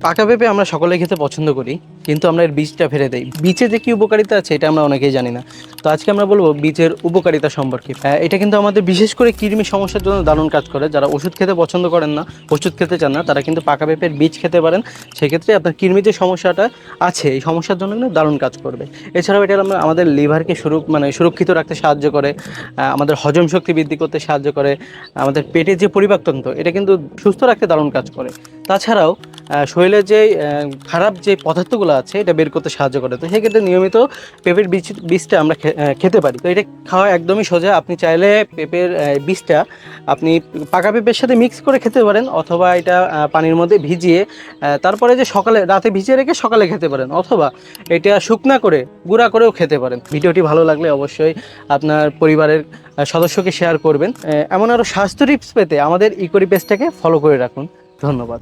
পাকা পেঁপে আমরা সকলেই খেতে পছন্দ করি, কিন্তু আমরা এর বীজটা ফেলে দেই। বীজে যে কি উপকারিতা আছে এটা আমরা অনেকেই জানি না। তো আজকে আমরা বলবো বীজের উপকারিতা সম্পর্কে। এটা কিন্তু আমাদের বিশেষ করে কৃমি সমস্যার জন্য দারুণ কাজ করে। যারা ওষুধ খেতে পছন্দ করেন না, ওষুধ খেতে চান না, তারা কিন্তু পাকা পেঁপের বীজ খেতে পারেন। সেক্ষেত্রে আপনার কৃমির যে সমস্যাটা আছে এই সমস্যার জন্য কিন্তু দারুণ কাজ করবে। এছাড়াও এটা আমাদের লিভারকে সুরক্ষিত রাখতে সাহায্য করে, আমাদের হজম শক্তি বৃদ্ধি করতে সাহায্য করে, আমাদের পেটের যে পরিপাকতন্ত্র এটা কিন্তু সুস্থ রাখতে দারুণ কাজ করে। তাছাড়াও শরীরের যে খারাপ যে পদার্থগুলো আছে এটা বের করতে সাহায্য করে। তো সেক্ষেত্রে নিয়মিত পেঁপের বীজটা আমরা খেতে পারি। তো এটা খাওয়া একদমই সোজা। আপনি চাইলে পেঁপের বীজটা আপনি পাকা পেঁপের সাথে মিক্স করে খেতে পারেন, অথবা এটা পানির মধ্যে ভিজিয়ে তারপরে যে রাতে ভিজিয়ে রেখে সকালে খেতে পারেন, অথবা এটা শুকনা করে গুঁড়া করেও খেতে পারেন। ভিডিওটি ভালো লাগলে অবশ্যই আপনার পরিবারের সদস্যকে শেয়ার করবেন। এমন আরও স্বাস্থ্য টিপস পেতে আমাদের ইকোরি পেজটাকে ফলো করে রাখুন। ধন্যবাদ।